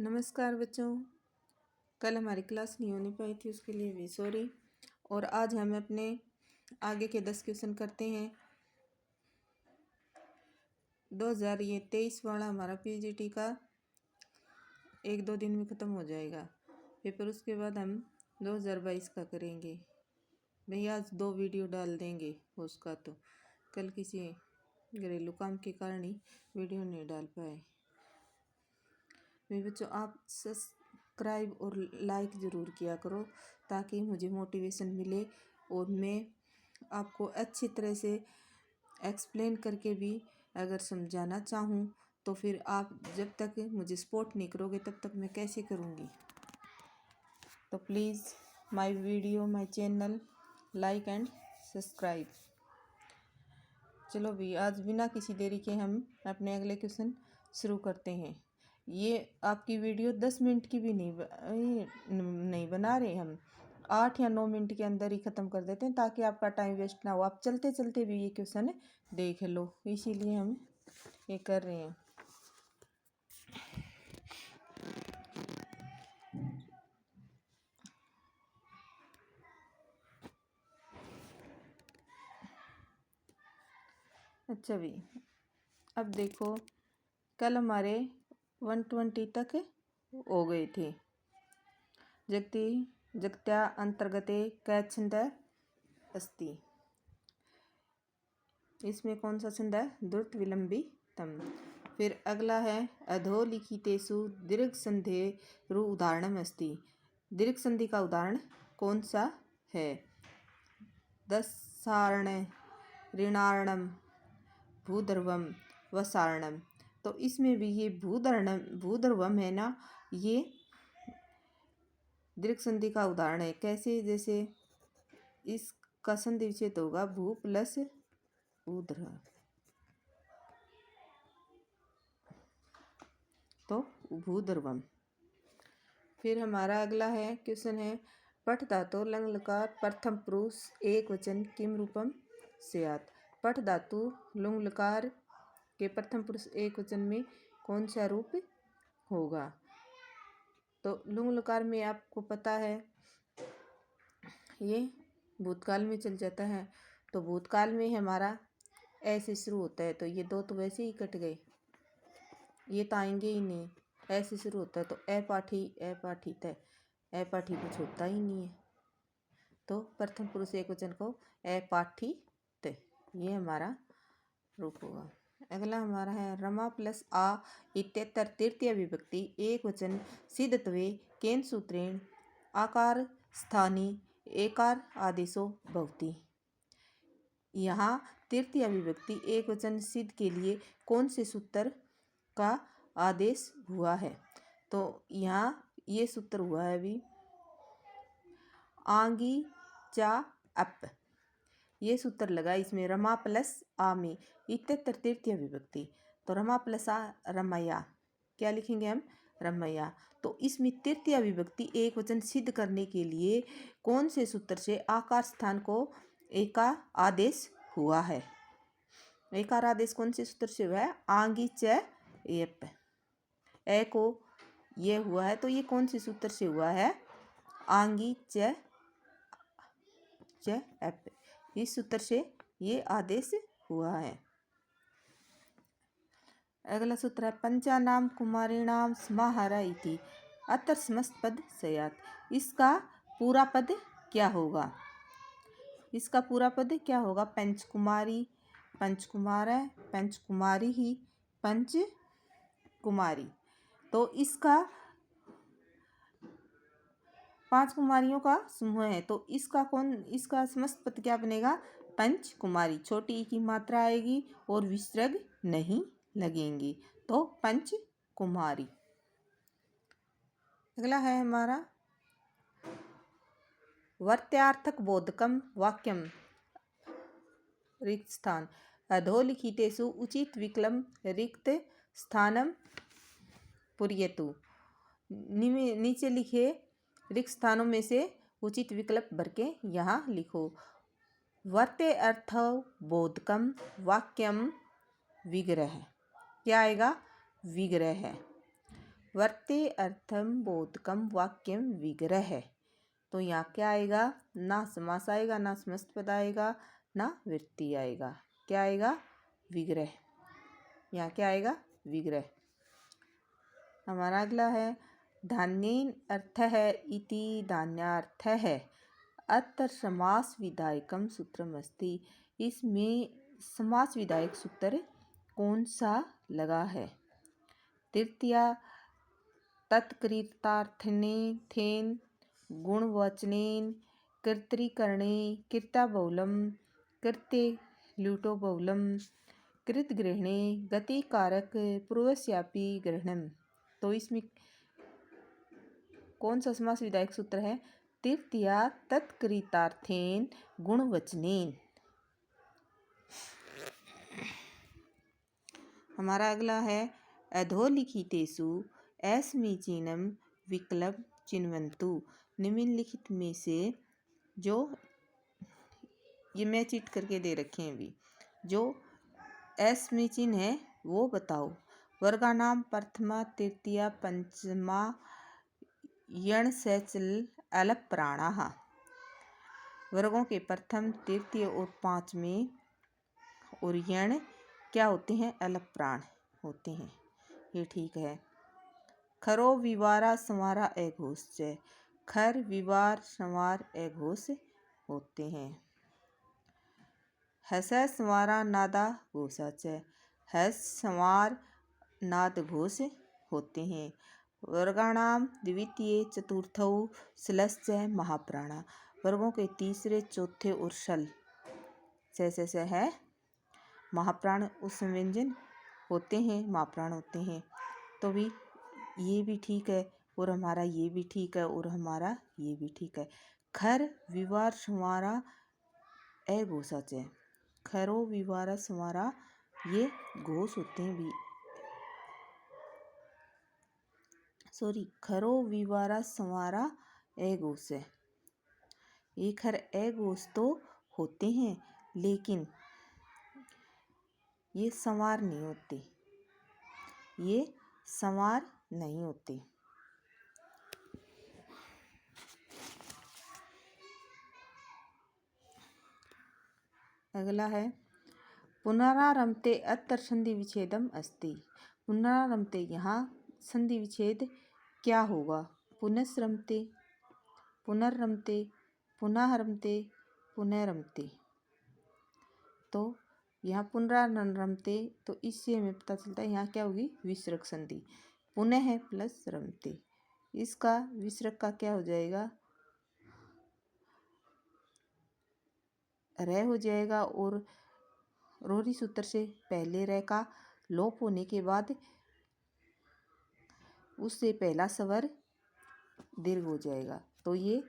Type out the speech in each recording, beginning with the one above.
नमस्कार बच्चों। कल हमारी क्लास नहीं होने पाई थी, उसके लिए भी सॉरी। और आज हम अपने आगे के 10 क्वेश्चन करते हैं। 2023 वाला हमारा पीजीटी का 1-2 दिन में ख़त्म हो जाएगा पेपर। उसके बाद हम 2022 का करेंगे। भैया आज 2 वीडियो डाल देंगे उसका, तो कल किसी घरेलू काम के कारण ही वीडियो नहीं डाल पाए। मेरे बच्चों, आप सब्सक्राइब और लाइक ज़रूर किया करो ताकि मुझे मोटिवेशन मिले और मैं आपको अच्छी तरह से एक्सप्लेन करके भी अगर समझाना चाहूँ तो फिर आप जब तक मुझे सपोर्ट नहीं करोगे तब तक मैं कैसे करूँगी। तो please my video, my channel like and subscribe. चलो भी आज बिना किसी देरी के हम अपने अगले क्वेश्चन शुरू करते हैं। ये आपकी वीडियो 10 मिनट की भी नहीं बना रहे हम, 8 या 9 मिनट के अंदर ही ख़त्म कर देते हैं ताकि आपका टाइम वेस्ट ना हो, आप चलते चलते भी ये क्वेश्चन देख लो, इसीलिए हम ये कर रहे हैं। अच्छा भी, अब देखो, कल हमारे 120 तक हो गए थे। जगत्या अंतर्गते कै छंद अस्ति, इसमें कौन सा छंद है? द्रुत विलंबी तम। फिर अगला है अधोलिखितेषु दीर्घ संधेरु उदाहरणम अस्ति। दीर्घ संधि का उदाहरण कौन सा है? दसारण, ऋणारणम, भूधर्वम, वसारणम। तो इसमें भी ये भूधर्वम है ना, ये दीर्घ संधि का उदाहरण है। कैसे? जैसे इसका संधि विच्छेद होगा भू प्लस ऊर्ध्व, तो भूधर्वम। फिर हमारा अगला है क्वेश्चन है पठ धातु लंग लकार प्रथम पुरुष एक वचन किम रूपम स्यात्। पठ धातु लुंग लकार के प्रथम पुरुष एक वचन में कौन सा रूप होगा? तो लुंग लकार में आपको पता है ये भूतकाल में चल जाता है, तो भूतकाल में हमारा ऐसे शुरू होता है, तो ये 2 तो वैसे ही कट गए, ये तो आएंगे ही नहीं। ऐसे शुरू होता है तो अपाठी अपाठित, अपाठी कुछ होता ही नहीं है, तो प्रथम पुरुष एक वचन को अपाठित, ये हमारा रूप होगा। अगला हमारा है रमा प्लस आ इत्यतर तृतीय विभक्ति एक वचन सिद्धत्वे केन सूत्रेण आकार स्थानी एकार आदेशो भवति। यहाँ तृतीय विभक्ति एक वचन सिद्ध के लिए कौन से सूत्र का आदेश हुआ है? तो यहाँ ये सूत्र हुआ है अभी आंगी चा अप, ये सूत्र लगा इसमें रमा प्लस आ में इत्यतर तृतीय विभक्ति, तो रमा प्लस आ रमया, क्या लिखेंगे हम? रमया। तो इसमें तृतीय विभक्ति एक वचन सिद्ध करने के लिए कौन से सूत्र से आकार स्थान को एका आदेश हुआ है? एकार आदेश कौन से सूत्र से हुआ है? आंगी च एप, ए को ये हुआ है, तो ये कौन से सूत्र से हुआ है? आंगी च एप, इस सूत्र से ये आदेश हुआ है। अगला सूत्र है पंचानाम कुमारीणाम समाहारा इति अत्र समस्त पद स्यात्। इसका पूरा पद क्या होगा? इसका पूरा पद क्या होगा? पंचकुमारी, पंचकुमार है, पंचकुमारी ही, पंचकुमारी। तो इसका 5 कुमारियों का समूह है, तो इसका समस्त पद क्या बनेगा? पंचकुमारी। छोटी ई की मात्रा आएगी और विसर्ग नहीं लगेंगी, तो पंचकुमारी। अगला है हमारा वर्त्यार्थक बोधकम वाक्यम रिक्त स्थान अधोलिखितेषु उचित विकल्प रिक्त स्थानम पूरयतु। नीचे लिखे रिक्त स्थानों में से उचित विकल्प भर के यहाँ लिखो। वर्ते अर्थ बोधकम वाक्यम विग्रह, क्या आएगा? विग्रह है। वर्ते अर्थम बोधकम वाक्यम विग्रह। तो यहाँ क्या आएगा, ना समास आएगा, ना समस्त पद आएगा, ना वृत्ति आएगा। क्या आएगा, विग्रह। यहाँ क्या आएगा, विग्रह। हमारा अगला है धान्येन अर्थ है इति धान्यार्थ है अत्र समास विधायकम सूत्रम अस्ति। इसमें समास विधायक सूत्र कौन सा लगा है। तृतीया तत्कृतार्थने थेन गुणवचनेन कर्तरीकरणे कृत्याबहुलम कृत्य ल्यूटो बहुलम कृतग्रहणे गतिकारक पूर्वस्यापि ग्रहणम। तो इसमें कौन सा समास विधायक सूत्र है, तृतीया तत्कृतार्थेन गुणवचनेन। हमारा अगला है अधोलिखितेषु असमीचीनम विकल्प चिन्वन्तु। निम्नलिखित में से जो ये मैं चीट करके दे रखे हैं अभी, जो असमीचीन है वो बताओ। वर्गानाम प्रथमा तृतीया पंचमा यण सैचल अलप प्राणाः। वर्गों के प्रथम तृतीय और पांचवें और यण क्या होते हैं, अलप प्राण होते हैं। ये ठीक है। खरो विवारा संवारा अघोष च। खर विवार संवार अघोष होते हैं। हस संवारा नादा घोषा च। हस संवार नाद घोष होते हैं। वर्गाणाम द्वितीय चतुर्थौ सलश्च महाप्राणा। वर्गों के तीसरे चौथे और सल से है महाप्राण उसव्यंजन होते हैं, महाप्राण होते हैं। तो भी ये भी ठीक है और हमारा ये भी ठीक है और हमारा ये भी ठीक है। खर विवार संवारा अघोषा च। खरो विवारा संवारा ये घोष होते हैं भी, सॉरी, खरो विवारा संवारा अघोष है। ये खर अघोष तो होते हैं लेकिन ये संवार नहीं होते, ये संवार नहीं होते। अगला है पुनरारंभते अत्र संधि विच्छेदम अस्ति। पुनरारंभते यहाँ संधि विच्छेद क्या होगा, पुनस्रमते, पुनर्रमते, पुनःरमते, पुनरमते। तो यहाँ पुनरारंभते तो इससे हमें पता चलता है यहाँ क्या होगी, विसर्ग संधि। पुनः है प्लस रमते, इसका विसर्ग का क्या हो जाएगा, रह हो जाएगा और रोरी सूत्र से पहले रह का लोप होने के बाद उससे पहला स्वर दीर्घ हो जाएगा। तो ये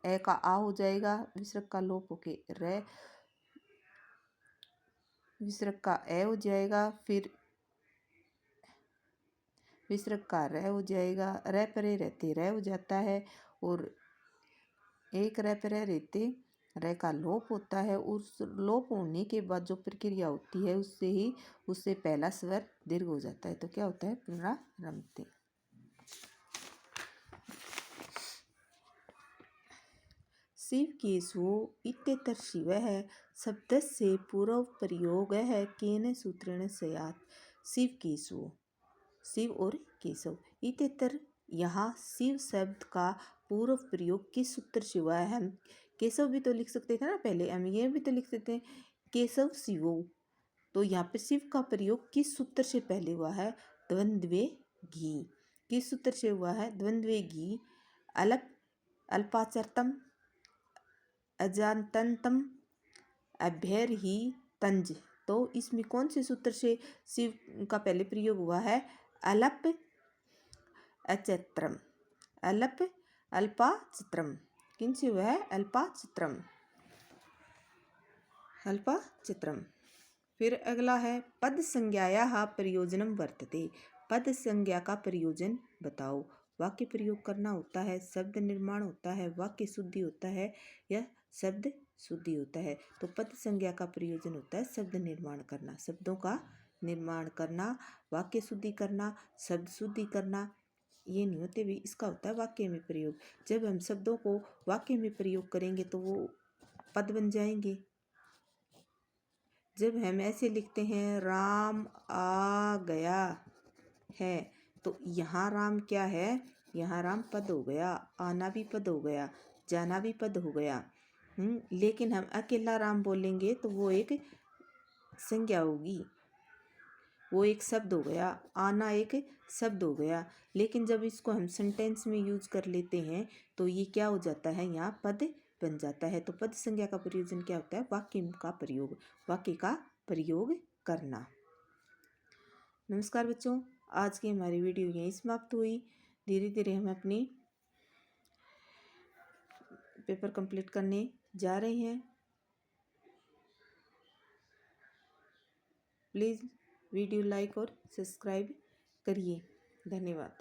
ए का आ हो जाएगा, विसर्ग का लोप होके रह, विसर्ग का ए हो जाएगा, फिर विसर्ग का रह हो जाएगा, रह परे रहते रह हो जाता है और एक रह परे रहते रह का लोप होता है। उस लोप होने के बाद जो प्रक्रिया होती है उससे पहला स्वर दीर्घ हो जाता है। तो क्या होता है, पुनरारंभते। शिव केशवो इत्यत्र शिवः शब्दस्य पूर्व प्रयोग है केन सूत्रेण स्यात्। शिव केशवो, शिव और केशव, इत्यत्र यहाँ शिव शब्द का पूर्व प्रयोग किस सूत्र से हुआ है। हम केशव भी तो लिख सकते थे ना पहले, हम ये भी तो लिख सकते हैं केशव शिवो। तो यहाँ पे शिव का प्रयोग किस सूत्र से पहले हुआ है, द्वंद्वे घी। किस सूत्र से हुआ है, द्वंद्वे घी। अलप अल्पाचरतम अजान्तम अभ्यर ही तंज। तो इसमें कौन से सूत्र से शिव का पहले प्रयोग हुआ है, अलप अचत्रम, अलप अल्पाचित्रम। किन से हुआ है, अल्पाचित्रम, अल्पाचित्रम। फिर अगला है पद संज्ञायाः प्रयोजनम वर्तते। पद संज्ञा का प्रयोजन बताओ। वाक्य प्रयोग करना होता है, शब्द निर्माण होता है, वाक्य शुद्धि होता है या शब्द शुद्धि होता है। तो पद संज्ञा का प्रयोजन होता है शब्द निर्माण करना, शब्दों का निर्माण करना, वाक्य शुद्धि करना, शब्द शुद्धि करना, ये नहीं होते भी, इसका होता है वाक्य में प्रयोग। जब हम शब्दों को वाक्य में प्रयोग करेंगे तो वो पद बन जाएंगे। जब हम ऐसे लिखते हैं राम आ गया है, तो यहाँ राम क्या है, यहाँ राम पद हो गया, आना भी पद हो गया, जाना भी पद हो गया। लेकिन हम अकेला राम बोलेंगे तो वो एक संज्ञा होगी, वो एक शब्द हो गया, आना एक शब्द हो गया। लेकिन जब इसको हम सेंटेंस में यूज कर लेते हैं तो ये क्या हो जाता है, यहाँ पद बन जाता है। तो पद संज्ञा का प्रयोजन क्या होता है, वाक्य का प्रयोग, वाक्य का प्रयोग करना। नमस्कार बच्चों, आज की हमारी वीडियो यहीं समाप्त हुई। धीरे धीरे हम अपनी पेपर कंप्लीट करने जा रहे हैं। प्लीज़ वीडियो लाइक और सब्सक्राइब करिए। धन्यवाद।